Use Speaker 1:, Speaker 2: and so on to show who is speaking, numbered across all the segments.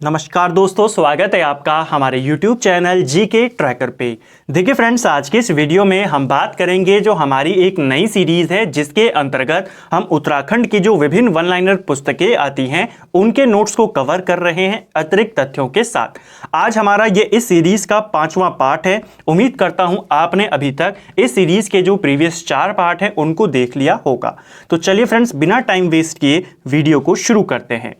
Speaker 1: नमस्कार दोस्तों, स्वागत है आपका हमारे YouTube चैनल जीके ट्रैकर पे। देखिए फ्रेंड्स, आज के इस वीडियो में हम बात करेंगे जो हमारी एक नई सीरीज़ है जिसके अंतर्गत हम उत्तराखंड की जो विभिन्न वन लाइनर पुस्तकें आती हैं उनके नोट्स को कवर कर रहे हैं अतिरिक्त तथ्यों के साथ। आज हमारा ये इस सीरीज़ का 5वां पार्ट है। उम्मीद करता हूँ आपने अभी तक इस सीरीज़ के जो प्रीवियस 4 पार्ट हैं उनको देख लिया होगा। तो चलिए फ्रेंड्स, बिना टाइम वेस्ट किए वीडियो को शुरू करते हैं।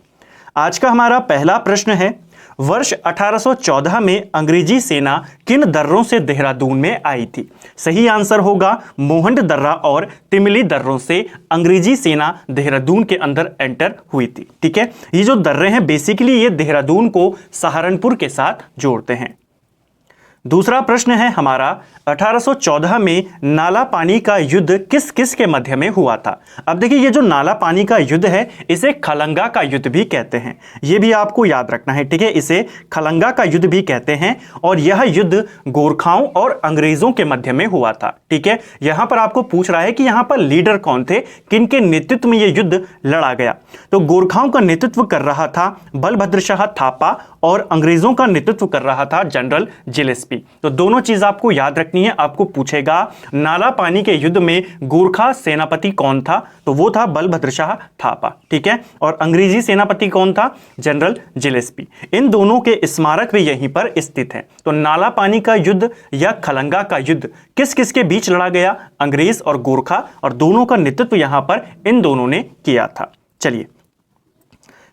Speaker 1: आज का हमारा पहला प्रश्न है, वर्ष 1814 में अंग्रेजी सेना किन दर्रों से देहरादून में आई थी? सही आंसर होगा मोहंड दर्रा और तिमली दर्रों से अंग्रेजी सेना देहरादून के अंदर एंटर हुई थी। ठीक है, ये जो दर्रे हैं बेसिकली ये देहरादून को सहारनपुर के साथ जोड़ते हैं। दूसरा प्रश्न है हमारा, 1814 में नाला पानी का युद्ध किस किस के मध्य में हुआ था? अब देखिए, ये जो नाला पानी का युद्ध है इसे खलंगा का युद्ध भी कहते हैं, ये भी आपको याद रखना है। ठीक है, इसे खलंगा का युद्ध भी कहते हैं और यह युद्ध गोरखाओं और अंग्रेजों के मध्य में हुआ था। ठीक है, यहां पर आपको पूछ रहा है कि यहां पर लीडर कौन थे, किनके नेतृत्व में यह युद्ध लड़ा गया। तो गोरखाओं का नेतृत्व कर रहा था बलभद्र शाह थापा और अंग्रेजों का नेतृत्व कर रहा था जनरल जिलेस्पी। तो दोनों चीज आपको याद रखनी है। आपको पूछेगा नाला पानी के युद्ध में गोरखा सेनापति कौन था, तो वो था बलभद्र शाह थापा। ठीक है, और अंग्रेजी सेनापति कौन था? General Gillespie. इन दोनों के स्मारक भी यहीं पर स्थित हैं। तो नाला पानी का युद्ध या खलंगा का युद्ध किस किस के बीच लड़ा गया? अंग्रेज और गोरखा, और दोनों का नेतृत्व यहां पर इन दोनों ने किया था। चलिए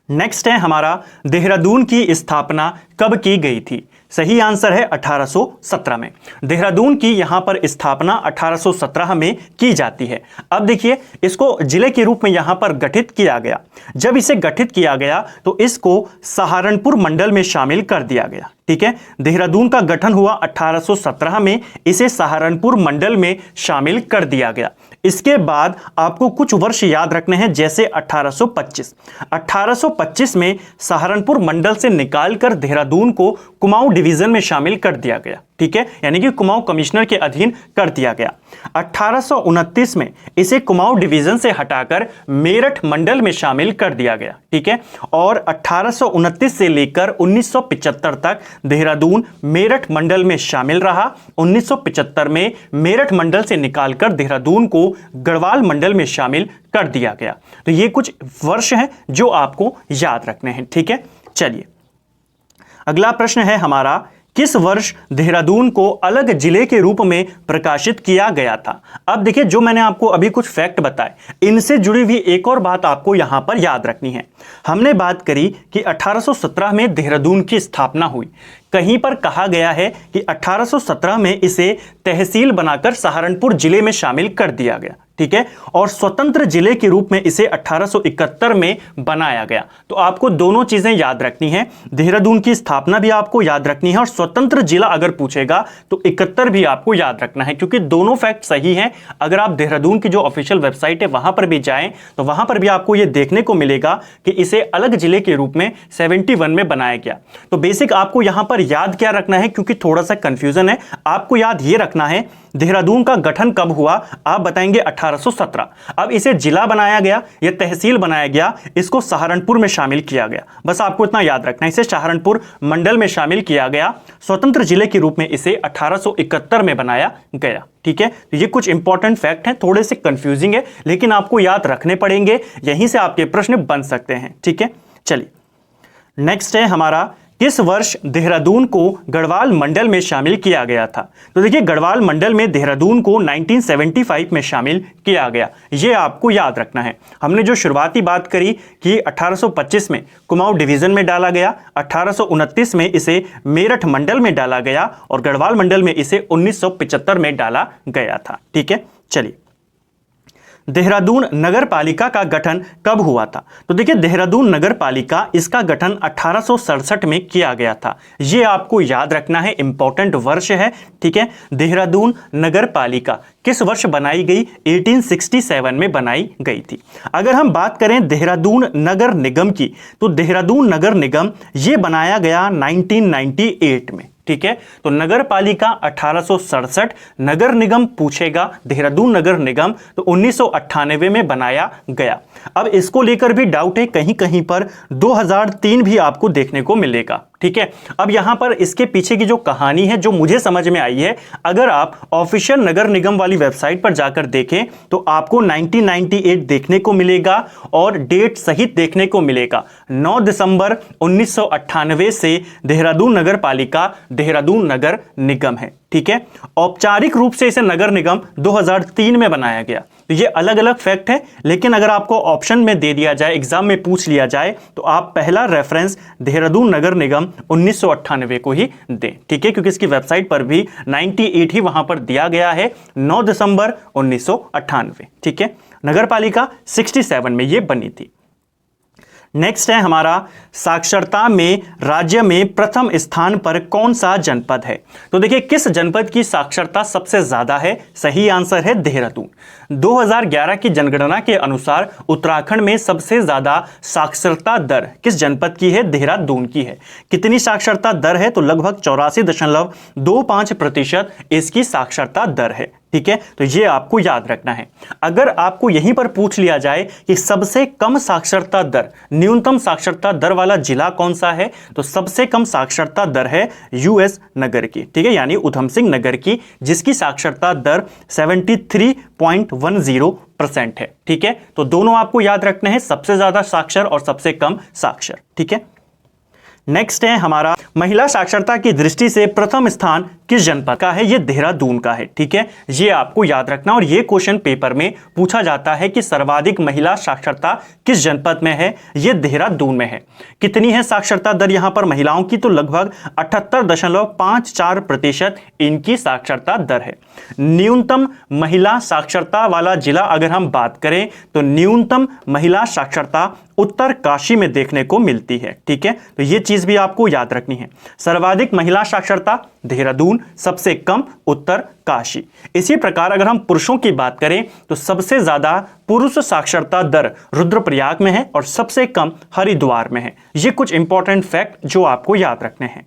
Speaker 1: नेक्स्ट है हमारा, देहरादून की स्थापना कब की गई थी? सही आंसर है 1817 में। देहरादून की यहां पर स्थापना 1817 में की जाती है। अब देखिए, इसको जिले के रूप में यहां पर गठित किया गया। जब इसे गठित किया गया तो इसको सहारनपुर मंडल में शामिल कर दिया गया। ठीक है, देहरादून का गठन हुआ 1817 में, इसे सहारनपुर मंडल में शामिल कर दिया गया। इसके बाद आपको कुछ वर्ष याद रखने हैं, जैसे 1825 में सहारनपुर मंडल से निकालकर देहरादून को कुमाऊं डिवीजन में शामिल कर दिया गया। ठीक है, यानी कि कुमाऊं कमिश्नर के अधीन कर दिया गया। 1829 में इसे कुमाऊं डिवीजन से हटाकर मेरठ मंडल में शामिल कर दिया गया। ठीक है, और 1829 से लेकर 1975 तक देहरादून मेरठ मंडल में शामिल रहा। 1975 में मेरठ मंडल से निकालकर देहरादून को गढ़वाल मंडल में शामिल कर दिया गया। तो ये कुछ वर्ष हैं जो आपको याद रखने हैं। ठीक है, चलिए अगला प्रश्न है हमारा, किस वर्ष देहरादून को अलग जिले के रूप में प्रकाशित किया गया था? अब देखिए, जो मैंने आपको अभी कुछ फैक्ट बताए इनसे जुड़ी हुई एक और बात आपको यहां पर याद रखनी है। हमने बात करी कि 1817 में देहरादून की स्थापना हुई। कहीं पर कहा गया है कि 1817 में इसे तहसील बनाकर सहारनपुर जिले में शामिल कर दिया गया। ठीक है, और स्वतंत्र जिले के रूप में इसे 1871 में बनाया गया। तो आपको दोनों चीजें याद रखनी है, देहरादून की स्थापना भी आपको याद रखनी है और स्वतंत्र जिला अगर पूछेगा तो 71 भी आपको याद रखना है, क्योंकि दोनों फैक्ट सही हैं। अगर आप देहरादून की जो ऑफिशियल वेबसाइट है वहां पर भी जाएं तो वहां पर भी आपको यह देखने को मिलेगा कि इसे अलग जिले के रूप में 71 में बनाया गया। तो बेसिक आपको यहां पर याद क्या रखना है, क्योंकि थोड़ा सा कंफ्यूजन है, आपको याद ये रखना है देहरादून का गठन कब हुआ? आप बताएंगे 1817। अब इसे जिला बनाया गया या तहसील बनाया गया, इसको सहारनपुर में शामिल किया गया। बस आपको इतना याद रखना है, इसे सहारनपुर मंडल में शामिल किया गया, स्वतंत्र जिले के रूप में इसे 1871 में बनाया गया। ठीक है, तो ये कुछ इंपॉर्टेंट फैक्ट हैं, थोड़े से कंफ्यूजिंग है लेकिन आपको याद रखने पड़ेंगे, यहीं से आपके प्रश्न बन सकते हैं। ठीक है, चलिए नेक्स्ट है हमारा, किस वर्ष देहरादून को गढ़वाल मंडल में शामिल किया गया था? तो देखिए, गढ़वाल मंडल में देहरादून को 1975 में शामिल किया गया, ये आपको याद रखना है। हमने जो शुरुआती बात करी कि 1825 में कुमाऊं डिवीजन में डाला गया, 1829 में इसे मेरठ मंडल में डाला गया और गढ़वाल मंडल में इसे 1975 में डाला गया था। ठीक है, चलिए देहरादून नगर पालिका का गठन कब हुआ था? तो देखिए, देहरादून नगर पालिका इसका गठन 1867 में किया गया था, ये आपको याद रखना है, इंपॉर्टेंट वर्ष है। ठीक है, देहरादून नगर पालिका किस वर्ष बनाई गई? 1867 में बनाई गई थी। अगर हम बात करें देहरादून नगर निगम की, तो देहरादून नगर निगम ये बनाया गया 1998 में। ठीक है। तो नगर पालिका 1867, नगर निगम पूछेगा देहरादून नगर निगम तो 1998 में बनाया गया। अब इसको लेकर भी डाउट है, कहीं कहीं पर 2003 भी आपको देखने को मिलेगा, ठीक है। अब यहां पर इसके पीछे की जो कहानी है जो मुझे समझ में आई है, अगर आप ऑफिशियल नगर निगम वाली वेबसाइट पर जाकर देखें तो आपको 1998 देखने को मिलेगा और डेट सहित देखने को मिलेगा। 9 दिसंबर 1998 से देहरादून नगर पालिका देहरादून नगर निगम है, ठीक है। औपचारिक रूप से इसे नगर निगम 2003 में बनाया गया। तो ये अलग अलग फैक्ट है, लेकिन अगर आपको ऑप्शन में दे दिया जाए, एग्जाम में पूछ लिया जाए, तो आप पहला रेफरेंस देहरादून नगर निगम 1998 को ही दें, ठीक है, क्योंकि इसकी वेबसाइट पर भी 98 ही वहां पर दिया गया है, 9 दिसंबर 1998, ठीक है। नगर पालिका 67 में ये बनी थी। नेक्स्ट है हमारा, साक्षरता में राज्य में प्रथम स्थान पर कौन सा जनपद है। तो देखिए किस जनपद की साक्षरता सबसे ज्यादा है, सही आंसर है देहरादून। 2011 की जनगणना के अनुसार उत्तराखंड में सबसे ज्यादा साक्षरता दर किस जनपद की है, देहरादून की है। कितनी साक्षरता दर है, तो लगभग 84.25% इसकी साक्षरता दर है, ठीक है। तो ये आपको याद रखना है। अगर आपको यहीं पर पूछ लिया जाए कि सबसे कम साक्षरता दर, न्यूनतम साक्षरता दर वाला जिला कौन सा है, तो सबसे कम साक्षरता दर है यूएस नगर की, ठीक है, यानी उधम सिंह नगर की, जिसकी साक्षरता दर 73.10% है, ठीक है। तो दोनों आपको याद रखने हैं, सबसे ज्यादा साक्षर और सबसे कम साक्षर, ठीक है। नेक्स्ट है हमारा, महिला साक्षरता की दृष्टि से प्रथम स्थान किस जनपद का है, ये देहरादून का है, ठीक है। ये आपको याद रखना, और ये क्वेश्चन पेपर में पूछा जाता है कि सर्वाधिक महिला साक्षरता किस जनपद में है, ये देहरादून में है। कितनी है साक्षरता दर यहां पर महिलाओं की, तो लगभग 78.54% इनकी साक्षरता दर है। न्यूनतम महिला साक्षरता वाला जिला अगर हम बात करें तो न्यूनतम महिला साक्षरता उत्तरकाशी में देखने को मिलती है, ठीक है। तो ये चीज भी आपको याद रखनी है। सर्वाधिक महिला साक्षरता देहरादून, सबसे कम उत्तरकाशी। इसी प्रकार अगर हम पुरुषों की बात करें तो सबसे ज्यादा पुरुष साक्षरता दर रुद्रप्रयाग में है और सबसे कम हरिद्वार में है। ये कुछ इंपॉर्टेंट फैक्ट जो आपको याद रखने हैं।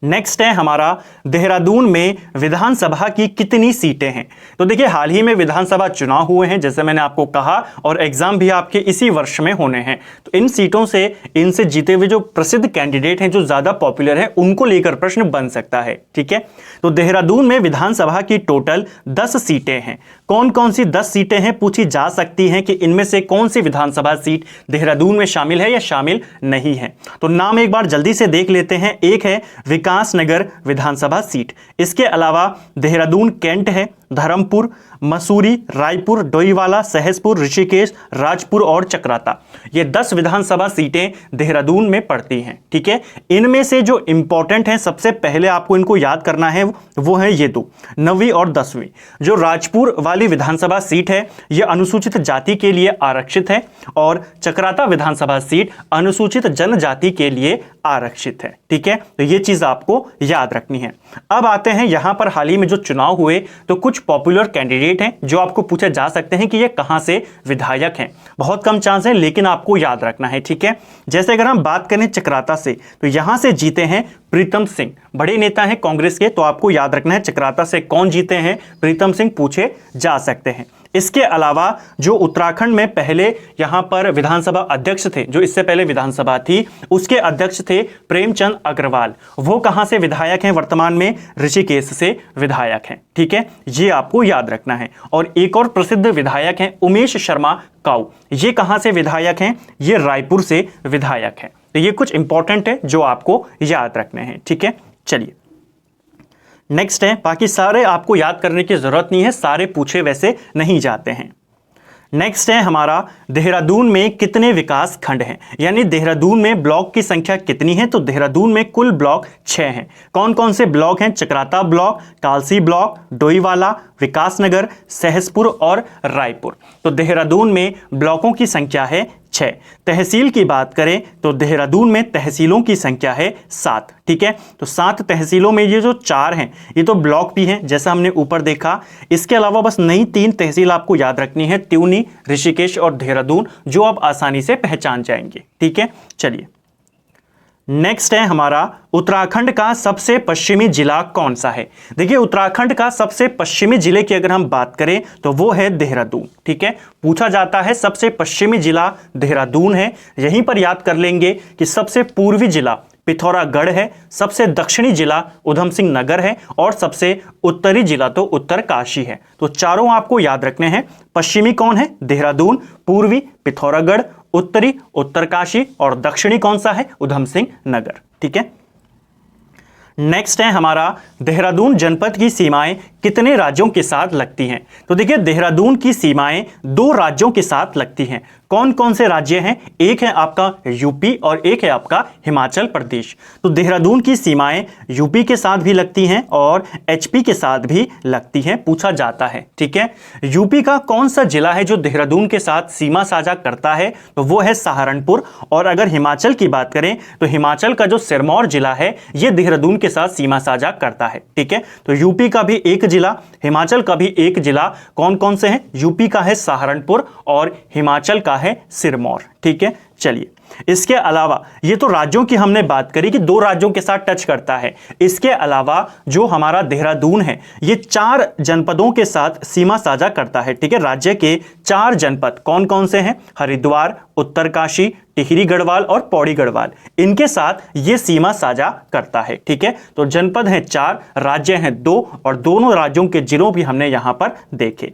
Speaker 1: नेक्स्ट है हमारा, देहरादून में विधानसभा की कितनी सीटें हैं। तो देखिए हाल ही में विधानसभा चुनाव हुए हैं, जैसे मैंने आपको कहा, और एग्जाम भी आपके इसी वर्ष में होने हैं। तो इन सीटों से, इनसे जीते हुए जो प्रसिद्ध कैंडिडेट हैं, जो ज्यादा पॉपुलर हैं, उनको लेकर प्रश्न बन सकता है, ठीक है। तो देहरादून में विधानसभा की टोटल 10 सीटें हैं। कौन कौन सी 10 सीटें हैं पूछी जा सकती हैं कि इनमें से कौन सी विधानसभा सीट देहरादून में शामिल है या शामिल नहीं है। तो नाम एक बार जल्दी से देख लेते हैं। एक है विकासनगर विधानसभा सीट, इसके अलावा देहरादून कैंट है, धर्मपुर, मसूरी, रायपुर, डोईवाला, सहसपुर, ऋषिकेश, राजपुर और चक्राता। ये 10 विधानसभा सीटें देहरादून में पड़ती हैं, ठीक है। इनमें से जो इंपॉर्टेंट है, सबसे पहले आपको इनको याद करना है, वो है ये दो, 9वीं और 10वीं। जो राजपुर वाली विधानसभा सीट है, ये अनुसूचित जाति के लिए आरक्षित है, और चक्राता विधानसभा सीट अनुसूचित जनजाति के लिए आरक्षित है, ठीक है। तो ये चीज आपको याद रखनी है। अब आते हैं यहां पर हाल ही में जो चुनाव हुए, तो कुछ पॉपुलर कैंडिडेट हैं जो आपको पूछे जा सकते हैं कि ये कहां से विधायक हैं। बहुत कम चांस है, लेकिन आपको याद रखना है, ठीक है। जैसे अगर हम बात करें चक्राता से, तो यहां से जीते हैं प्रीतम सिंह, बड़े नेता हैं कांग्रेस के, तो आपको याद रखना है चक्राता से कौन जीते हैं, प्रीतम सिंह पूछे जा सकते हैं। इसके अलावा जो उत्तराखंड में पहले यहां पर विधानसभा अध्यक्ष थे, जो इससे पहले विधानसभा थी, उसके अध्यक्ष थे प्रेमचंद अग्रवाल। वो कहां से विधायक हैं वर्तमान में, ऋषिकेश से विधायक हैं, ठीक है। ये आपको याद रखना है। और एक और प्रसिद्ध विधायक हैं उमेश शर्मा काऊ, ये कहां से विधायक हैं, ये रायपुर से विधायक हैं। तो ये कुछ इंपॉर्टेंट है जो आपको याद रखने हैं, ठीक है। चलिए नेक्स्ट है, बाकी सारे आपको याद करने की जरूरत नहीं है, सारे पूछे वैसे नहीं जाते हैं। नेक्स्ट है हमारा, देहरादून में कितने विकास खंड हैं, यानी देहरादून में ब्लॉक की संख्या कितनी है। तो देहरादून में कुल ब्लॉक 6 हैं। कौन कौन से ब्लॉक हैं, चक्राता ब्लॉक, कालसी ब्लॉक, डोईवाला, विकासनगर, सहसपुर और रायपुर। तो देहरादून में ब्लॉकों की संख्या है 6। तहसील की बात करें तो देहरादून में तहसीलों की संख्या है 7, ठीक है। तो 7 तहसीलों में ये जो 4 हैं, ये तो ब्लॉक भी हैं जैसा हमने ऊपर देखा। इसके अलावा बस नई 3 तहसील आपको याद रखनी है, त्यूनी, ऋषिकेश और देहरादून, जो आप आसानी से पहचान जाएंगे, ठीक है। चलिए नेक्स्ट है हमारा उत्तराखंड का सबसे पश्चिमी जिला कौन सा है। देखिए उत्तराखंड का सबसे पश्चिमी जिले की अगर हम बात करें तो वो है देहरादून। ठीक है, पूछा जाता है सबसे पश्चिमी जिला देहरादून है। यहीं पर याद कर लेंगे कि सबसे पूर्वी जिला पिथौरागढ़ है, सबसे दक्षिणी जिला उधम सिंह नगर है और सबसे उत्तरी जिला तो उत्तरकाशी है। तो चारों आपको याद रखने हैं। पश्चिमी कौन है? देहरादून, पूर्वी पिथौरागढ़, उत्तरी उत्तरकाशी और दक्षिणी कौन सा है? उधम सिंह नगर। ठीक है, नेक्स्ट है हमारा देहरादून जनपद की सीमाएं कितने राज्यों के साथ लगती हैं। तो देखिए देहरादून की सीमाएं 2 राज्यों के साथ लगती हैं। कौन कौन से राज्य हैं? एक है आपका यूपी और एक है आपका हिमाचल प्रदेश। तो देहरादून की सीमाएं यूपी के साथ भी लगती हैं और एचपी के साथ भी लगती हैं, पूछा जाता है। ठीक है, यूपी का कौन सा जिला है जो देहरादून के साथ सीमा साझा करता है? तो वो है सहारनपुर। और अगर हिमाचल की बात करें तो हिमाचल का जो सिरमौर जिला है ये देहरादून के साथ सीमा साझा करता है। ठीक है, तो यूपी का भी एक जिला, हिमाचल का भी एक जिला। कौन कौन से हैं? यूपी का है सहारनपुर और हिमाचल का है सिरमौर। ठीक है, चलिए इसके अलावा ये तो राज्यों की हमने बात करी कि 2 राज्यों के साथ टच करता है। इसके अलावा जो हमारा देहरादून है ये 4 जनपदों के साथ सीमा साझा करता है। ठीक है, राज्य के 4 जनपद कौन कौन से हैं? हरिद्वार, उत्तरकाशी, टिहरी गढ़वाल और पौड़ी गढ़वाल, इनके साथ ये सीमा साझा करता है। ठीक है, तो जनपद हैं 4, राज्य हैं 2 और दोनों राज्यों के जिलों भी हमने यहां पर देखे।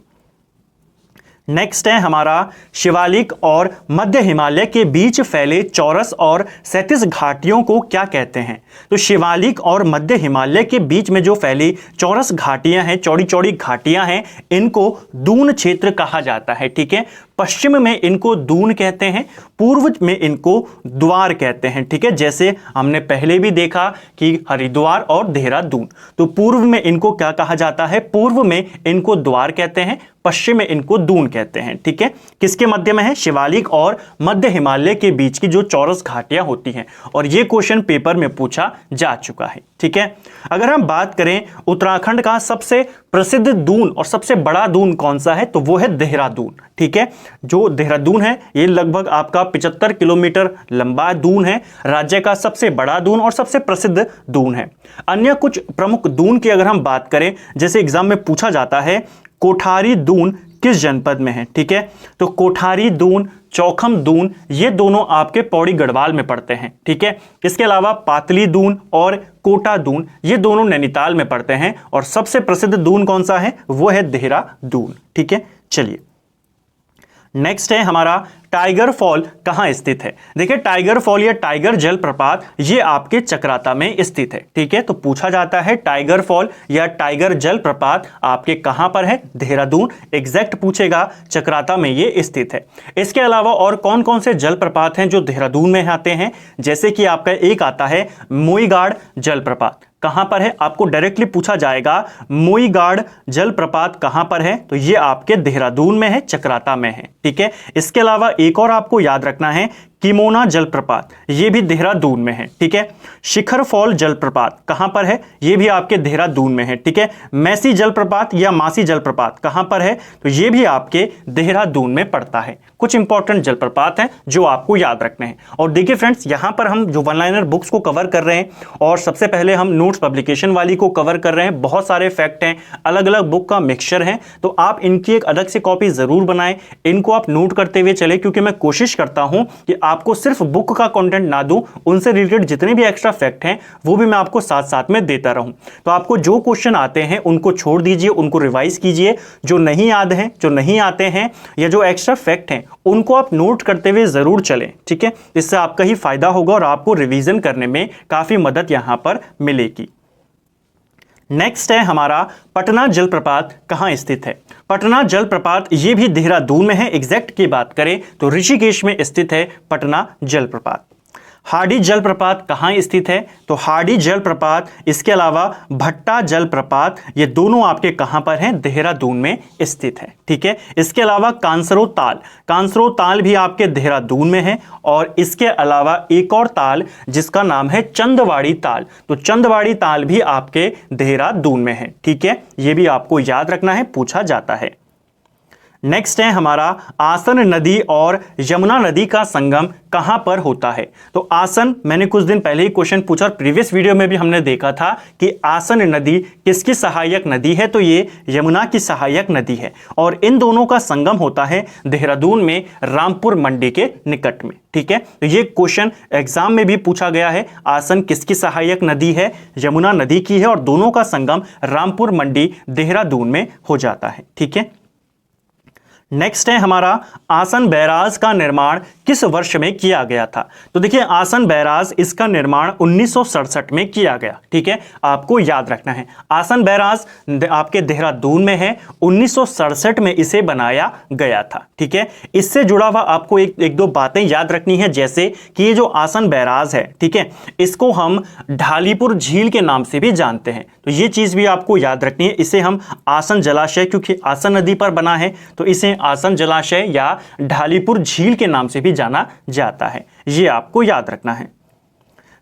Speaker 1: नेक्स्ट है हमारा शिवालिक और मध्य हिमालय के बीच फैले चौरस और 37 घाटियों को क्या कहते हैं? तो शिवालिक और मध्य हिमालय के बीच में जो फैली चौरस घाटियां हैं, चौड़ी चौड़ी घाटियां हैं, इनको दून क्षेत्र कहा जाता है। ठीक है, पश्चिम में इनको दून कहते हैं, पूर्व में इनको द्वार कहते हैं। ठीक है, जैसे हमने पहले भी देखा कि हरिद्वार और देहरादून, तो पूर्व में इनको क्या कहा जाता है? पूर्व में इनको द्वार कहते हैं, पश्चिम में इनको दून कहते हैं। ठीक है, किसके मध्य में है? शिवालिक और मध्य हिमालय के बीच की जो चौरस घाटियां होती हैं, और ये क्वेश्चन पेपर में पूछा जा चुका है। ठीक है, अगर हम बात करें उत्तराखंड का सबसे प्रसिद्ध दून और सबसे बड़ा दून कौन सा है? तो वो है देहरादून। ठीक है, जो देहरादून है ये लगभग आपका 75 किलोमीटर लंबा दून है, राज्य का सबसे बड़ा दून और सबसे प्रसिद्ध दून है। अन्य कुछ प्रमुख दून की अगर हम बात करें, जैसे एग्जाम में पूछा जाता है कोठारी दून किस जनपद में है? ठीक है, तो कोठारी दून, चौखम दून, ये दोनों आपके पौड़ी गढ़वाल में पड़ते हैं। ठीक है, इसके अलावा पातली दून और कोटा दून, ये दोनों नैनीताल में पड़ते हैं। और सबसे प्रसिद्ध दून कौन सा है? वो है देहरादून। ठीक है, चलिए नेक्स्ट है हमारा टाइगर फॉल कहां स्थित है। देखिए टाइगर फॉल या टाइगर जलप्रपात ये आपके चक्राता में स्थित है। ठीक है, तो पूछा जाता है टाइगर फॉल या टाइगर जलप्रपात आपके कहां पर है? देहरादून। एग्जैक्ट पूछेगा, चक्राता में ये स्थित है। इसके अलावा और कौन कौन से जलप्रपात हैं जो देहरादून में आते हैं? जैसे कि आपका एक आता है मोईगाड़ जलप्रपात, कहां पर है? आपको डायरेक्टली पूछा जाएगा मोईगाड़ जलप्रपात कहां पर है? तो ये आपके देहरादून में है, चक्राता में है। ठीक है, इसके अलावा एक और आपको याद रखना है किमोना जलप्रपात, ये भी देहरादून में है। ठीक है, शिखर फॉल जलप्रपात कहां पर है? ये भी आपके देहरादून में है। ठीक है, मैसी जलप्रपात या मासी जलप्रपात कहां पर है? तो ये भी आपके देहरादून में पड़ता है। कुछ इंपॉर्टेंट जलप्रपात हैं जो आपको याद रखने हैं। और देखिए फ्रेंड्स, यहां पर हम जो वन लाइनर बुक्स को कवर कर रहे हैं और सबसे पहले हम नोट्स पब्लिकेशन वाली को कवर कर रहे हैं। बहुत सारे फैक्ट हैं, अलग अलग बुक का मिक्सचर है, तो आप इनकी एक अलग से कॉपी जरूर बनाएं, इनको आप नोट करते हुए चले, क्योंकि मैं कोशिश करता हूं कि आपको सिर्फ बुक का कंटेंट ना दूं, उनसे रिलेटेड जितने भी एक्स्ट्रा फैक्ट हैं वो भी मैं आपको साथ साथ में देता रहूं। तो आपको जो क्वेश्चन आते हैं उनको छोड़ दीजिए, उनको रिवाइज कीजिए, जो नहीं याद हैं, जो नहीं आते हैं या जो एक्स्ट्रा फैक्ट हैं उनको आप नोट करते हुए जरूर चलें। ठीक है, इससे आपका ही फायदा होगा और आपको रिवीजन करने में काफी मदद यहां पर मिलेगी। नेक्स्ट है हमारा पटना जलप्रपात कहां स्थित है। पटना जलप्रपात ये भी देहरादून में है। एग्जैक्ट की बात करें तो ऋषिकेश में स्थित है पटना जलप्रपात। हाड़ी जलप्रपात कहां स्थित है? तो हाड़ी जलप्रपात, इसके अलावा भट्टा जलप्रपात, ये दोनों आपके कहां पर हैं? देहरादून में स्थित है। ठीक है, इसके अलावा कांसरो ताल, कांसरो ताल भी आपके देहरादून में है। और इसके अलावा एक और ताल जिसका नाम है चंदवाड़ी ताल, तो चंदवाड़ी ताल भी आपके देहरादून में है। ठीक है, ये भी आपको याद रखना है, पूछा जाता है। नेक्स्ट है हमारा आसन नदी और यमुना नदी का संगम कहां पर होता है। तो आसन, मैंने कुछ दिन पहले ही क्वेश्चन पूछा और प्रीवियस वीडियो में भी हमने देखा था कि आसन नदी किसकी सहायक नदी है, तो ये यमुना की सहायक नदी है और इन दोनों का संगम होता है देहरादून में रामपुर मंडी के निकट में। ठीक है, तो ये क्वेश्चन एग्जाम में भी पूछा गया है। आसन किसकी सहायक नदी है, यमुना नदी की है और दोनों का संगम रामपुर मंडी देहरादून में हो जाता है। ठीक है, नेक्स्ट है हमारा आसन बैराज का निर्माण किस वर्ष में किया गया था। तो देखिए आसन बैराज, इसका निर्माण 1967 में किया गया। ठीक है, आपको याद रखना है आसन बैराज आपके देहरादून में है, 1967 में इसे बनाया गया था। ठीक है, इससे जुड़ा हुआ आपको एक दो बातें याद रखनी है, जैसे कि ये जो आसन बैराज है, ठीक है, इसको हम ढालीपुर झील के नाम से भी जानते हैं। तो ये चीज भी आपको याद रखनी है। इसे हम आसन जलाशय, क्योंकि आसन नदी पर बना है तो इसे आसन जलाशय या ढालीपुर झील के नाम से भी जाना जाता है, ये आपको याद रखना है।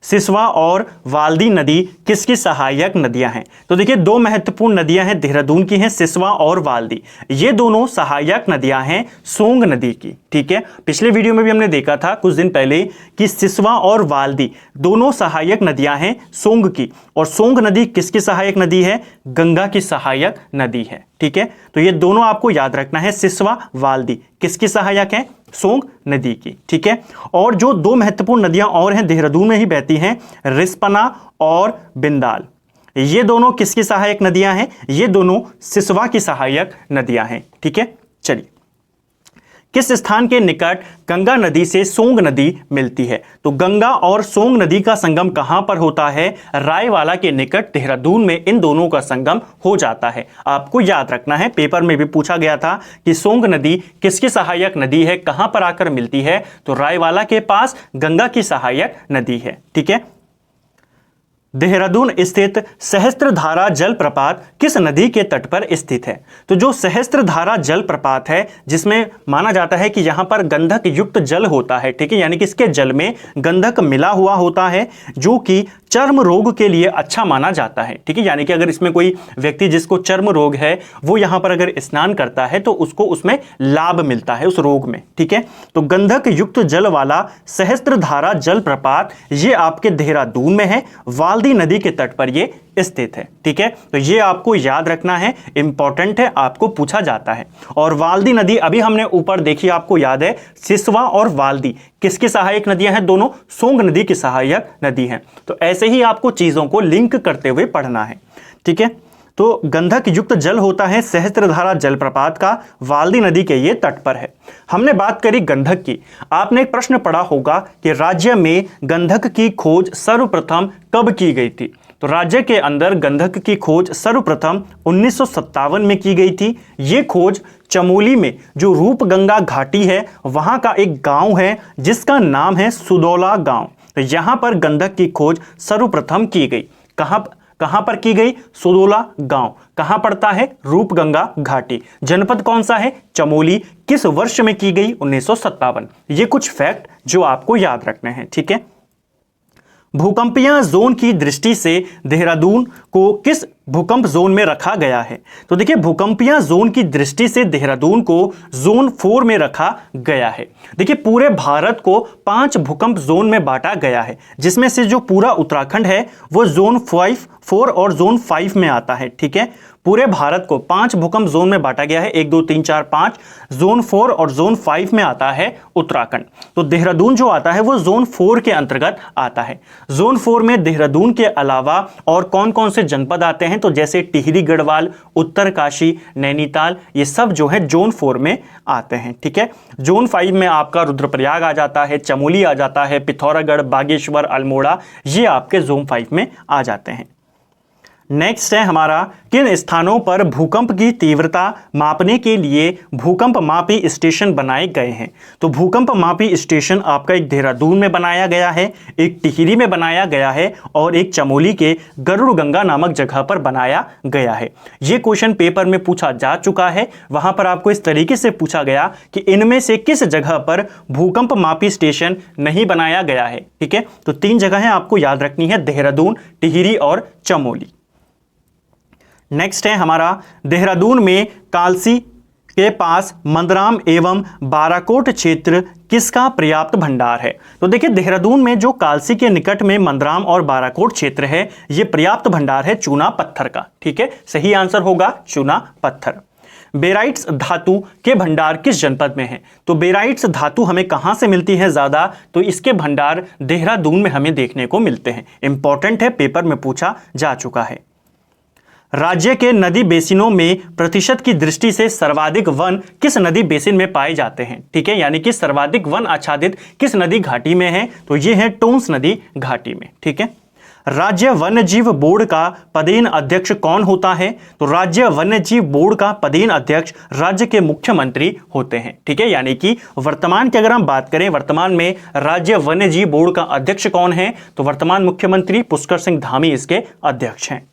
Speaker 1: सिसवा और वाल्दी नदी किसकी सहायक नदियां हैं। तो देखिए दो महत्वपूर्ण नदियां हैं देहरादून की हैं, सिसवा और वाल्दी। ये दोनों सहायक नदियां हैं सोंग नदी की। ठीक है, पिछले वीडियो में भी हमने देखा था कुछ दिन पहले कि सिसवा और वाल्दी दोनों सहायक नदियां हैं सोंग की, और सोंग नदी किसकी सहायक नदी है, गंगा की सहायक नदी है। ठीक है, तो ये दोनों आपको याद रखना है, सिसवा वाल्दी किसकी सहायक है, सोंग नदी की। ठीक है, और जो दो महत्वपूर्ण नदियां और हैं देहरादून में ही बहती हैं, रिस्पना और बिंदाल, ये दोनों किसकी सहायक नदियां हैं, ये दोनों सिसवा की सहायक नदियां हैं। ठीक है, चलिए किस स्थान के निकट गंगा नदी से सोंग नदी मिलती है। तो गंगा और सोंग नदी का संगम कहां पर होता है, रायवाला के निकट देहरादून में इन दोनों का संगम हो जाता है। आपको याद रखना है, पेपर में भी पूछा गया था कि सोंग नदी किसकी सहायक नदी है, कहां पर आकर मिलती है, तो रायवाला के पास गंगा की सहायक नदी है। ठीक है, देहरादून स्थित सहस्त्रधारा जलप्रपात किस नदी के तट पर स्थित है। तो जो सहस्त्रधारा जलप्रपात है, जिसमें माना जाता है कि यहां पर गंधक युक्त जल होता है, ठीक है, यानी कि इसके जल में गंधक मिला हुआ होता है, जो कि चर्म रोग के लिए अच्छा माना जाता है। ठीक है, यानी कि अगर इसमें कोई व्यक्ति जिसको चर्म रोग है वो यहां पर अगर स्नान करता है तो उसको उसमें लाभ मिलता है उस रोग में। ठीक है, तो गंधक युक्त जल वाला सहस्त्रधारा जलप्रपात ये आपके देहरादून में है, वाल्दी नदी के तट पर ये स्थित है। ठीक है, तो ये आपको याद रखना है, इंपॉर्टेंट है, आपको पूछा जाता है। और वाल्दी नदी अभी हमने ऊपर देखी, आपको याद है, सिसवा और वाल्दी किसकी सहायक नदियां हैं, दोनों सोंग नदी की सहायक नदी हैं। तो ऐसे ही आपको चीजों को लिंक करते हुए पढ़ना है। ठीक है, तो गंधक युक्त जल होता है सहस्त्रधारा जलप्रपात का, वाल्दी नदी के ये तट पर है। हमने बात करी गंधक की। आपने एक प्रश्न पढ़ा होगा कि राज्य में गंधक की खोज सर्वप्रथम कब की गई थी। तो राज्य के अंदर गंधक की खोज सर्वप्रथम 1957 में की गई थी। ये खोज चमोली में जो रूपगंगा घाटी है वहां का एक गांव है जिसका नाम है सुदौला गांव। तो यहां पर गंधक की खोज सर्वप्रथम की गई। कहां पर की गई, सुदौला गांव। कहां पड़ता है, रूपगंगा घाटी। जनपद कौन सा है, चमोली। किस वर्ष में की गई, 1957। ये कुछ फैक्ट जो आपको याद रखने हैं। ठीक है, भूकंपीय जोन की दृष्टि से देहरादून को किस भूकंप जोन में रखा गया है। तो देखिए भूकंपीय जोन की दृष्टि से देहरादून को जोन 4 में रखा गया है। देखिए पूरे भारत को 5 भूकंप जोन में बांटा गया है, जिसमें से जो पूरा उत्तराखंड है वो जोन 5, 4 और जोन 5 में आता है। ठीक है, पूरे भारत को 5 भूकंप जोन में बांटा गया है, 1 2 3 4 5। जोन 4 और जोन 5 में आता है उत्तराखंड। तो देहरादून जो आता है वो जोन 4 के अंतर्गत आता है। जोन 4 में देहरादून के अलावा और कौन कौन से जनपद आते हैं, तो जैसे टिहरी गढ़वाल, उत्तरकाशी, नैनीताल, ये सब जो है जोन 4 में आते हैं। ठीक है, जोन 5 में आपका रुद्रप्रयाग आ जाता है, चमोली आ जाता है, पिथौरागढ़, बागेश्वर, अल्मोड़ा, ये आपके जोन 5 में आ जाते हैं। नेक्स्ट है हमारा, किन स्थानों पर भूकंप की तीव्रता मापने के लिए भूकंप मापी स्टेशन बनाए गए हैं। तो भूकंप मापी स्टेशन आपका एक देहरादून में बनाया गया है, एक टिहरी में बनाया गया है और एक चमोली के गरुड़गंगा नामक जगह पर बनाया गया है। यह क्वेश्चन पेपर में पूछा जा चुका है। वहां पर आपको इस तरीके से पूछा गया कि इनमें से किस जगह पर भूकंप मापी स्टेशन नहीं बनाया गया है। ठीक है, तो 3 जगहें आपको याद रखनी है, देहरादून, टिहरी और चमोली। नेक्स्ट है हमारा, देहरादून में कालसी के पास मंदराम एवं बाराकोट क्षेत्र किसका पर्याप्त भंडार है? तो देखिए देहरादून में जो कालसी के निकट में मंदराम और बाराकोट क्षेत्र है, यह पर्याप्त भंडार है चूना पत्थर का। ठीक है, सही आंसर होगा चूना पत्थर। बेराइट्स धातु के भंडार किस जनपद में है? तो बेराइट्स धातु हमें कहां से मिलती है ज्यादा? तो इसके भंडार देहरादून में हमें देखने को मिलते हैं। इंपॉर्टेंट है, पेपर में पूछा जा चुका है। राज्य के नदी बेसिनों में प्रतिशत की दृष्टि से सर्वाधिक वन किस नदी बेसिन में पाए जाते हैं? ठीक है, यानी कि सर्वाधिक वन आच्छादित किस नदी घाटी में है? तो ये है टोंस नदी घाटी में। ठीक है, राज्य वन्यजीव बोर्ड का पदेन अध्यक्ष कौन होता है? तो राज्य वन्यजीव बोर्ड का पदेन अध्यक्ष राज्य के मुख्यमंत्री होते हैं। ठीक है, यानी कि वर्तमान की अगर हम बात करें, वर्तमान में राज्य वन्यजीव बोर्ड का अध्यक्ष कौन है? तो वर्तमान मुख्यमंत्री पुष्कर सिंह धामी इसके अध्यक्ष हैं।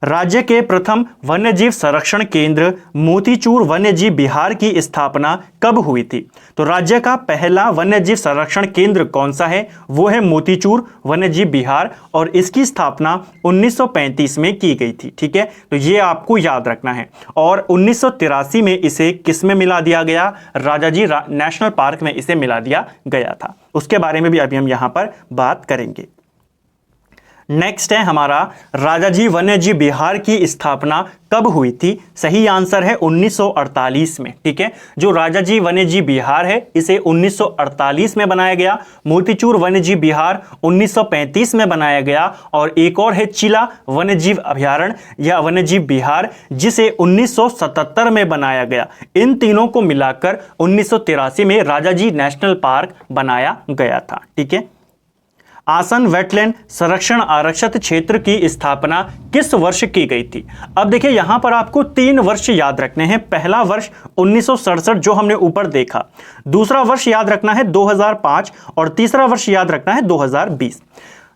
Speaker 1: राज्य के प्रथम वन्यजीव संरक्षण केंद्र मोतीचूर वन्यजीव विहार की स्थापना कब हुई थी? तो राज्य का पहला वन्यजीव संरक्षण केंद्र कौन सा है? वो है मोतीचूर वन्यजीव विहार और इसकी स्थापना 1935 में की गई थी। ठीक है, तो ये आपको याद रखना है। और 1983 में इसे किस में मिला दिया गया? राजाजी नेशनल पार्क में इसे मिला दिया गया था। उसके बारे में भी अभी हम यहां पर बात करेंगे। नेक्स्ट है हमारा, राजाजी वन्यजीव विहार की स्थापना कब हुई थी? सही आंसर है 1948 में। ठीक है, जो राजाजी वन्यजीव विहार है इसे 1948 में बनाया गया। मोतीचूर वन्यजीव विहार 1935 में बनाया गया। और एक और है चिला वन्यजीव अभयारण्य या वन्यजीव विहार, जिसे 1977 में बनाया गया। इन तीनों को मिलाकर 1983 में राजाजी नेशनल पार्क बनाया गया था। ठीक है, आसन वेटलैंड संरक्षण आरक्षित क्षेत्र की स्थापना किस वर्ष की गई थी? अब देखिए यहां पर आपको 3 वर्ष याद रखने हैं। पहला वर्ष 1967 जो हमने ऊपर देखा, दूसरा वर्ष याद रखना है 2005 और तीसरा वर्ष याद रखना है 2020।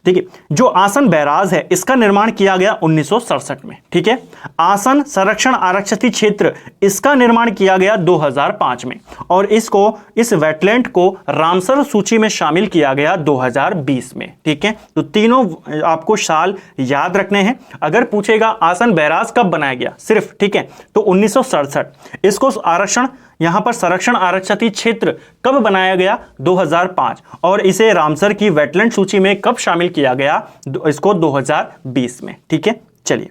Speaker 1: देखिए, जो आसन बैराज है इसका निर्माण किया गया 1967 में। ठीक है, आसन संरक्षण आरक्षित क्षेत्र इसका निर्माण किया गया 2005 में और इस वेटलैंड को रामसर सूची में शामिल किया गया 2020 में। ठीक है, तो तीनों आपको साल याद रखने हैं। अगर पूछेगा आसन बैराज कब बनाया गया सिर्फ, ठीक है, तो 1967। इसको आरक्षण यहां पर संरक्षण आरक्षित क्षेत्र कब बनाया गया? 2005। और इसे रामसर की वेटलैंड सूची में कब शामिल किया गया? इसको 2020 में। ठीक है, चलिए,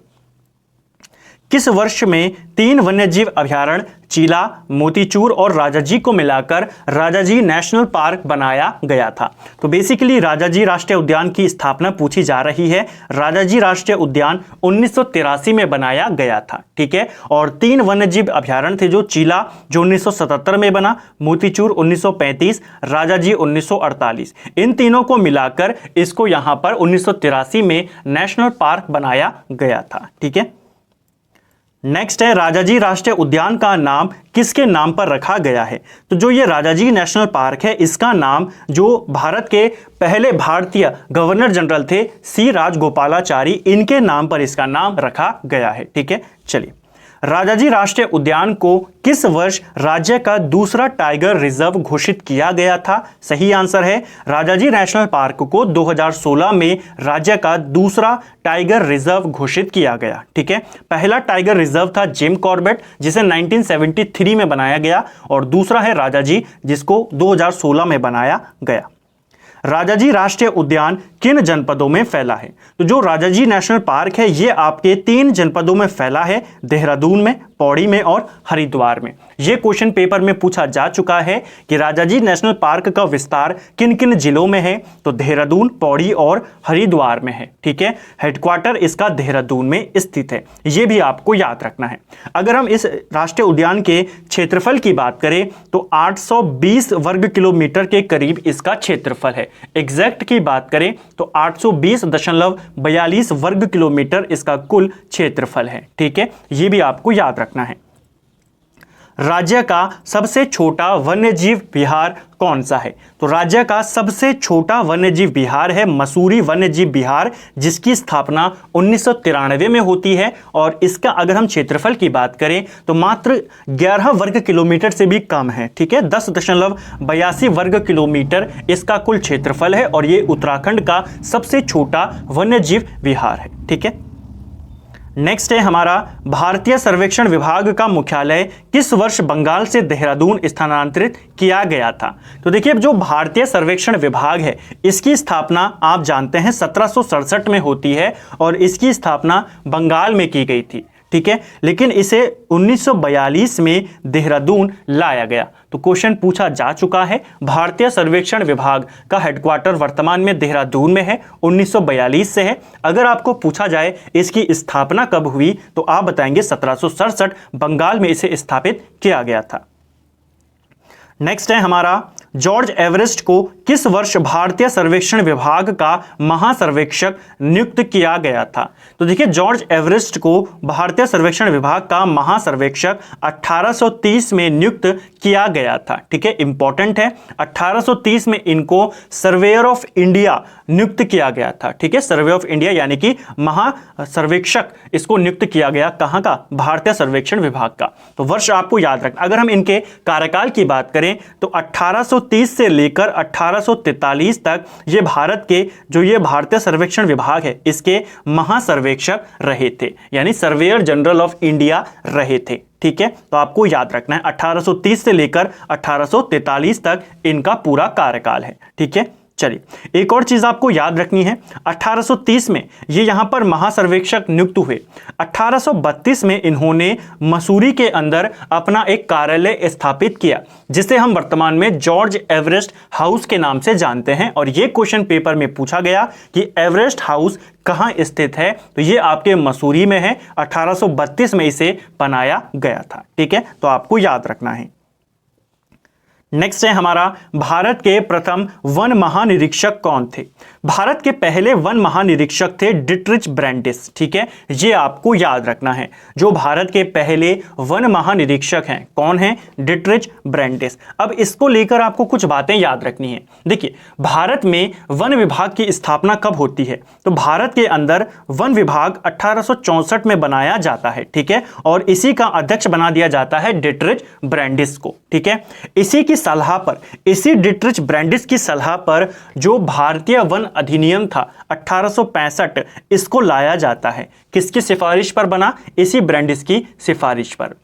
Speaker 1: किस वर्ष में 3 वन्यजीव अभयारण्य चीला, मोतीचूर और राजाजी को मिलाकर राजाजी नेशनल पार्क बनाया गया था? तो बेसिकली राजाजी राष्ट्रीय उद्यान की स्थापना पूछी जा रही है। राजाजी राष्ट्रीय उद्यान 1983 में बनाया गया था। ठीक है, और 3 वन्यजीव अभयारण्य थे, जो चीला जो 1977 में बना, मोतीचूर 1935, राजाजी 1948। इन तीनों को मिलाकर इसको यहां पर 1983 में नेशनल पार्क बनाया गया था। ठीक है, नेक्स्ट है, राजाजी राष्ट्रीय उद्यान का नाम किसके नाम पर रखा गया है? तो जो ये राजाजी नेशनल पार्क है इसका नाम जो भारत के पहले भारतीय गवर्नर जनरल थे सी राजगोपालाचारी, इनके नाम पर इसका नाम रखा गया है। ठीक है, चलिए, राजाजी राष्ट्रीय उद्यान को किस वर्ष राज्य का दूसरा टाइगर रिजर्व घोषित किया गया था? सही आंसर है राजाजी नेशनल पार्क को 2016 में राज्य का दूसरा टाइगर रिजर्व घोषित किया गया। ठीक है, पहला टाइगर रिजर्व था जिम कॉर्बेट, जिसे 1973 में बनाया गया, और दूसरा है राजाजी, जिसको 2016 में बनाया गया। राजाजी राष्ट्रीय उद्यान किन जनपदों में फैला है? तो जो राजाजी नेशनल पार्क है ये आपके 3 जनपदों में फैला है, देहरादून में, पौड़ी में और हरिद्वार में। ये क्वेश्चन पेपर में पूछा जा चुका है कि राजाजी नेशनल पार्क का विस्तार किन किन जिलों में है? तो देहरादून, पौड़ी और हरिद्वार में है। ठीक है, हेडक्वार्टर इसका देहरादून में स्थित है, ये भी आपको याद रखना है। अगर हम इस राष्ट्रीय उद्यान के क्षेत्रफल की बात करें तो 820 वर्ग किलोमीटर के करीब इसका क्षेत्रफल है। एग्जैक्ट की बात करें तो 820.42 वर्ग किलोमीटर इसका कुल क्षेत्रफल है। ठीक है, ये भी आपको याद रखना है। राज्य का सबसे छोटा वन्यजीव विहार कौन सा है? तो राज्य का सबसे छोटा वन्यजीव विहार है मसूरी वन्यजीव विहार, जिसकी स्थापना 1993 में होती है। और इसका अगर हम क्षेत्रफल की बात करें तो मात्र 11 वर्ग किलोमीटर से भी कम है। ठीक है, 10.82 वर्ग किलोमीटर इसका कुल क्षेत्रफल है और ये उत्तराखंड का सबसे छोटा वन्यजीव विहार है। ठीक है, नेक्स्ट है हमारा भारतीय सर्वेक्षण विभाग का मुख्यालय किस वर्ष बंगाल से देहरादून स्थानांतरित किया गया था। तो देखिए, जो भारतीय सर्वेक्षण विभाग है इसकी स्थापना आप जानते हैं 1767 में होती है और इसकी स्थापना बंगाल में की गई थी, ठीक है, लेकिन इसे 1942 में देहरादून लाया गया। तो क्वेश्चन पूछा जा चुका है, भारतीय सर्वेक्षण विभाग का हेडक्वार्टर वर्तमान में देहरादून में है, 1942 से है। अगर आपको पूछा जाए इसकी स्थापना कब हुई तो आप बताएंगे 1767, बंगाल में इसे स्थापित किया गया था। नेक्स्ट है हमारा, जॉर्ज एवरेस्ट को किस वर्ष भारतीय सर्वेक्षण विभाग का महासर्वेक्षक नियुक्त किया गया था। तो देखिए, जॉर्ज एवरेस्ट को भारतीय सर्वेक्षण विभाग का महासर्वेक्षक 1830 में नियुक्त किया गया था, ठीक है, इंपॉर्टेंट है। 1830 में इनको सर्वेयर ऑफ इंडिया नियुक्त किया गया था, ठीक है, सर्वे ऑफ इंडिया यानी कि महासर्वेक्षक इसको नियुक्त किया गया, कहां का, भारतीय सर्वेक्षण विभाग का। तो वर्ष आपको याद रखना। अगर हम इनके कार्यकाल की बात करें तो 1830 से लेकर 1843 तक ये भारत के जो ये भारतीय सर्वेक्षण विभाग है इसके महासर्वेक्षक रहे थे, यानी सर्वेयर जनरल ऑफ इंडिया रहे थे, ठीक है। तो आपको याद रखना है 1830 से लेकर 1843 तक इनका पूरा कार्यकाल है, ठीक है। चलिए, एक और चीज आपको याद रखनी है, 1830 में ये यहां पर महासर्वेक्षक नियुक्त हुए। 1832 में इन्होंने मसूरी के अंदर अपना एक कार्यालय स्थापित किया जिसे हम वर्तमान में जॉर्ज एवरेस्ट हाउस के नाम से जानते हैं। और ये क्वेश्चन पेपर में पूछा गया कि एवरेस्ट हाउस कहां स्थित है, तो ये आपके मसूरी में है। 1832 में इसे बनाया गया था, ठीक है, तो आपको याद रखना है। नेक्स्ट है हमारा, भारत के प्रथम वन महानिरीक्षक कौन थे। भारत के पहले वन महानिरीक्षक थे डिट्रिच ब्रैंडिस, ठीक है, ये आपको याद रखना है। जो भारत के पहले वन महानिरीक्षक हैं कौन हैं, डिट्रिच ब्रैंडिस। अब इसको लेकर आपको कुछ बातें याद रखनी है। देखिए, भारत में वन विभाग की स्थापना कब होती है, तो भारत के अंदर वन विभाग 1864 में बनाया जाता है, ठीक है, और इसी का अध्यक्ष बना दिया जाता है डिट्रिच ब्रैंडिस को, ठीक है। इसी की सलाह पर, इसी डिट्रिच ब्रैंडिस की सलाह पर जो भारतीय वन अधिनियम था 1865 इसको लाया जाता है। किसकी सिफारिश पर बना, इसी ब्रैंडिस की सिफारिश पर।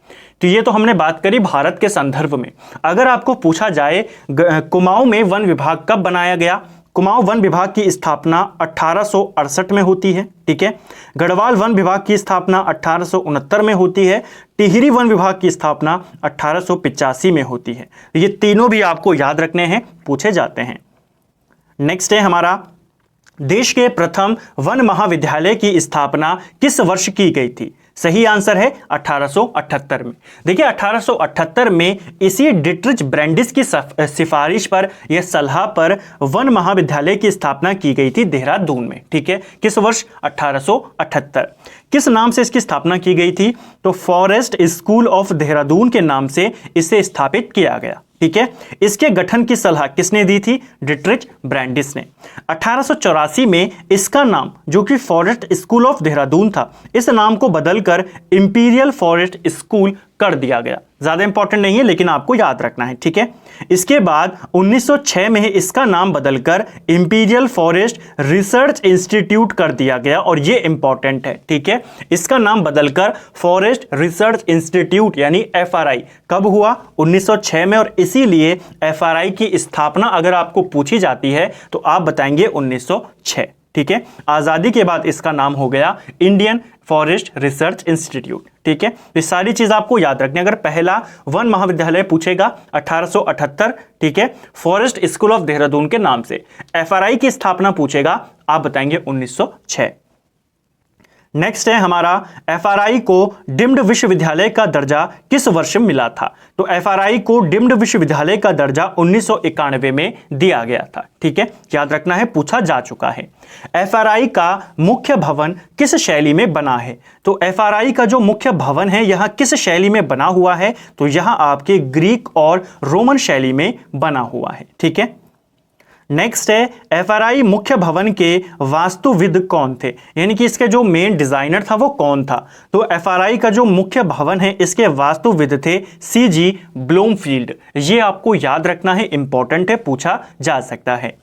Speaker 1: तो ये तो हमने बात करी भारत के संदर्भ में। अगर आपको पूछा जाए कुमाऊं में वन विभाग कब बनाया गया, कुमाऊं वन विभाग की स्थापना 1868 में होती है, ठीक है। गढ़वाल वन विभाग की स्थापना 1869 में होती है। टिहरी वन विभाग की स्थापना 1885 में होती है। ये तीनों भी आपको याद रखने हैं, पूछे जाते हैं। नेक्स्ट है हमारा, देश के प्रथम वन महाविद्यालय की स्थापना किस वर्ष की गई थी। सही आंसर है 1878 में। देखिए, 1878 में इसी डिट्रिच ब्रैंडिस की सिफारिश पर, यह सलाह पर वन महाविद्यालय की स्थापना की गई थी देहरादून में, ठीक है। किस वर्ष, 1878। किस नाम से इसकी स्थापना की गई थी, तो फॉरेस्ट स्कूल ऑफ देहरादून के नाम से इसे स्थापित किया गया, ठीक है। इसके गठन की सलाह किसने दी थी, डिट्रिच ब्रैंडिस ने। 1884 में इसका नाम, जो कि फॉरेस्ट स्कूल ऑफ देहरादून था, इस नाम को बदलकर इंपीरियल फॉरेस्ट स्कूल कर दिया गया। ज्यादा इंपॉर्टेंट नहीं है लेकिन आपको याद रखना है, ठीक है। इसके बाद 1906 में इसका नाम बदलकर इंपीरियल फॉरेस्ट रिसर्च इंस्टीट्यूट कर दिया गया, और ये इंपॉर्टेंट है, ठीक है। इसका नाम बदलकर फॉरेस्ट रिसर्च इंस्टीट्यूट यानी FRI कब हुआ, 1906 में, और इसीलिए FRI की स्थापना अगर आपको पूछी जाती है तो आप बताएंगे 1906, ठीक है। आजादी के बाद इसका नाम हो गया इंडियन फॉरेस्ट रिसर्च इंस्टीट्यूट, ठीक है। ये सारी चीज आपको याद रखनी। अगर पहला वन महाविद्यालय पूछेगा 1878, ठीक है, फॉरेस्ट स्कूल ऑफ देहरादून के नाम से। FRI की स्थापना पूछेगा, आप बताएंगे 1906। नेक्स्ट है हमारा, FRI को डीम्ड विश्वविद्यालय का दर्जा किस वर्ष मिला था। तो FRI को डीम्ड विश्वविद्यालय का दर्जा 1991 में दिया गया था, ठीक है, याद रखना है, पूछा जा चुका है। FRI का मुख्य भवन किस शैली में बना है। तो FRI का जो मुख्य भवन है यह किस शैली में बना हुआ है, तो यह आपके ग्रीक और रोमन शैली में बना हुआ है, ठीक है। नेक्स्ट है, FRI मुख्य भवन के वास्तुविद कौन थे, यानी कि इसके जो मेन डिजाइनर था वो कौन था। तो FRI का जो मुख्य भवन है इसके वास्तुविद थे CG ब्लूमफील्ड। ये आपको याद रखना है, इंपॉर्टेंट है, पूछा जा सकता है।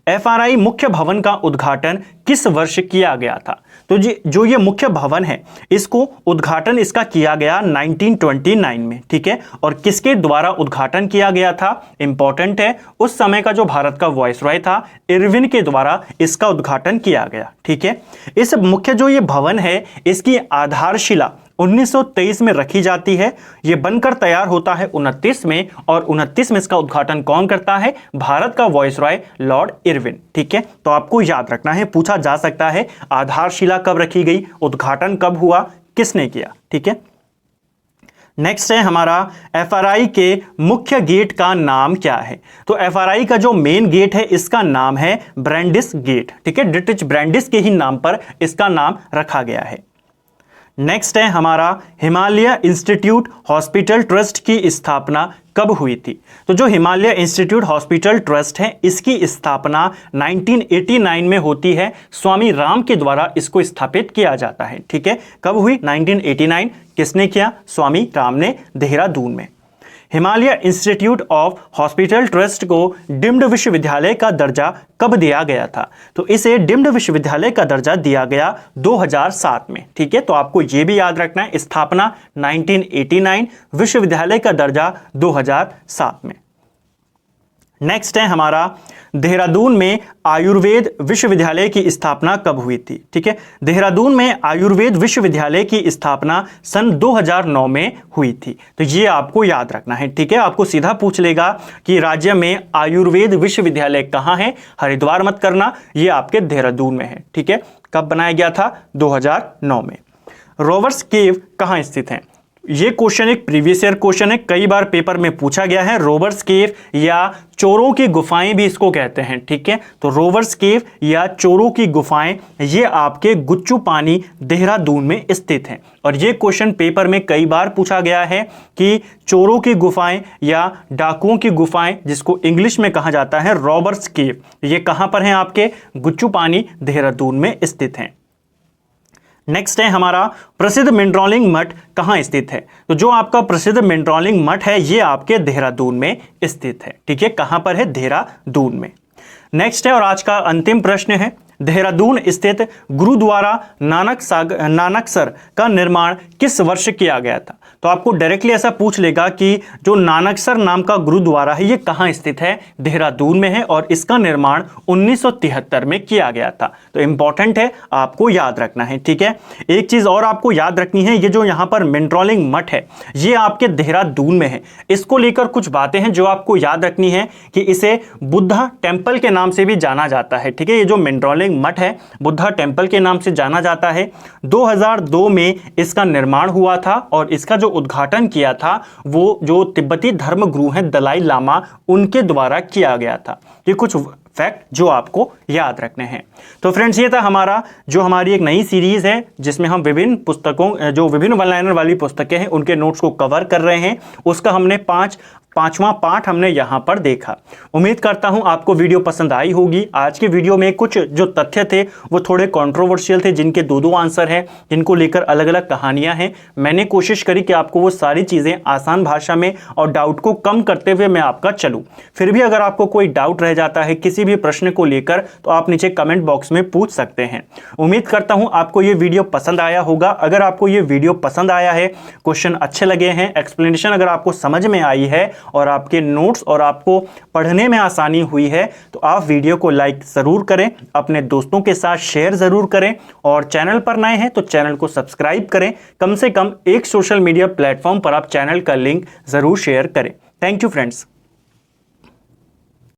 Speaker 1: एफआरआई मुख्य भवन का उद्घाटन किस वर्ष किया गया था? तो जो ये मुख्य भवन है इसको उद्घाटन इसका किया गया 1929 में, ठीक है। और किसके द्वारा उद्घाटन किया गया था? इंपॉर्टेंट है, उस समय का जो भारत का वायसरॉय था इरविन के द्वारा इसका उद्घाटन किया गया, ठीक है। इस मुख्य जो ये भवन है इसकी आधारशिला 1923 में रखी जाती है। यह बनकर तैयार होता है 29 में, और 29 में इसका उद्घाटन कौन करता है? भारत का वायसरॉय लॉर्ड इरविन, ठीक है। तो आपको याद रखना है, पूछा जा सकता है आधारशिला कब रखी गई, उद्घाटन कब हुआ, किसने किया, ठीक है। नेक्स्ट है हमारा एफआरआई के मुख्य गेट का नाम क्या है? तो एफआरआई का जो मेन गेट है इसका नाम है ब्रैंडिस गेट, ठीक है। डिट्रिच ब्रैंडिस के ही नाम पर इसका नाम रखा गया है। नेक्स्ट है हमारा हिमालय इंस्टीट्यूट हॉस्पिटल ट्रस्ट की स्थापना कब हुई थी? तो जो हिमालय इंस्टीट्यूट हॉस्पिटल ट्रस्ट है इसकी स्थापना 1989 में होती है। स्वामी राम के द्वारा इसको स्थापित किया जाता है, ठीक है। कब हुई? 1989। किसने किया? स्वामी राम ने, देहरादून में। Himalaya institute of hospital trust को डीम्ड विश्वविद्यालय का दर्जा कब दिया गया था? तो इसे डीम्ड विश्वविद्यालय का दर्जा दिया गया 2007 में, ठीक है। तो आपको यह भी याद रखना है, स्थापना 1989, विश्वविद्यालय का दर्जा 2007 में। नेक्स्ट है हमारा देहरादून में आयुर्वेद विश्वविद्यालय की स्थापना कब हुई थी? ठीक है, देहरादून में आयुर्वेद विश्वविद्यालय की स्थापना सन 2009 में हुई थी। तो ये आपको याद रखना है, ठीक है। आपको सीधा पूछ लेगा कि राज्य में आयुर्वेद विश्वविद्यालय कहाँ है, हरिद्वार मत करना, ये आपके देहरादून में है, ठीक है। कब बनाया गया था? 2009 में। रोवर्स केव कहाँ स्थित है? ये क्वेश्चन एक प्रीवियस ईयर क्वेश्चन है, कई बार पेपर में पूछा गया है। रोवर्स केव या चोरों की गुफाएं भी इसको कहते हैं, ठीक है। तो रोवर्स केव या चोरों की गुफाएं ये आपके गुच्चू पानी देहरादून में स्थित हैं। और ये क्वेश्चन पेपर में कई बार पूछा गया है कि चोरों की गुफाएं या डाकुओं की गुफाएं, जिसको इंग्लिश में कहा जाता है रॉबर्स केव, ये कहां पर हैं? आपके गुच्चू पानी देहरादून में स्थित हैं। नेक्स्ट है हमारा प्रसिद्ध मेंड्रोलिंग मठ कहाँ स्थित है? तो जो आपका प्रसिद्ध मेंड्रोलिंग मठ है ये आपके देहरादून में स्थित है, ठीक है। कहाँ पर है? देहरादून में। नेक्स्ट है और आज का अंतिम प्रश्न है, देहरादून स्थित गुरुद्वारा नानकसर का निर्माण किस वर्ष किया गया था? तो आपको डायरेक्टली ऐसा पूछ लेगा कि जो नानकसर नाम का गुरुद्वारा है ये कहाँ स्थित है? देहरादून में है, और इसका निर्माण 1973 में किया गया था। तो इंपॉर्टेंट है, आपको याद रखना है, ठीक है। एक चीज और आपको याद रखनी है, ये जो यहाँ पर मेंड्रोलिंग मठ है ये आपके देहरादून में है। इसको लेकर कुछ बातें हैं जो आपको याद रखनी है कि इसे बुद्धा टेम्पल के नाम से भी जाना जाता है, ठीक है। ये जो मेंड्रोलिंग मठ है बुद्धा टेम्पल के नाम से जाना जाता है। 2002 में इसका निर्माण हुआ था, और इसका जो उद्घाटन किया था वो जो तिब्बती धर्मगुरु हैं दलाई लामा उनके द्वारा किया गया था। ये कुछ फैक्ट जो आपको याद रखने हैं। तो फ्रेंड्स ये था हमारी एक नई सीरीज है जिसमें हम विभिन्न पुस्तकों, जो विभिन्न वन लाइनर वाली पुस्तकें हैं उनके नोट्स को कवर कर रहे हैं। उसका हमने पांचवा पार्ट हमने यहां पर देखा। उम्मीद करता हूं आपको वीडियो पसंद आई होगी। आज के वीडियो में कुछ जो तथ्य थे वो थोड़े कंट्रोवर्शियल थे, जिनके दो आंसर हैं, जिनको लेकर अलग अलग कहानियां हैं। मैंने कोशिश करी कि आपको वो सारी चीजें आसान भाषा में और डाउट को कम करते हुए मैं आपका चलूं। फिर भी अगर आपको कोई डाउट रह जाता है किसी भी प्रश्न को लेकर तो आप नीचे कमेंट बॉक्स में पूछ सकते हैं। उम्मीद करता हूं आपको ये वीडियो पसंद आया होगा। अगर आपको ये वीडियो पसंद आया है, क्वेश्चन अच्छे लगे हैं, एक्सप्लेनेशन अगर आपको समझ में आई है और आपके नोट्स और आपको पढ़ने में आसानी हुई है तो आप वीडियो को लाइक जरूर करें, अपने दोस्तों के साथ शेयर जरूर करें, और चैनल पर नए हैं तो चैनल को सब्सक्राइब करें। कम से कम एक सोशल मीडिया प्लेटफॉर्म पर आप चैनल का लिंक जरूर शेयर करें। Thank you friends.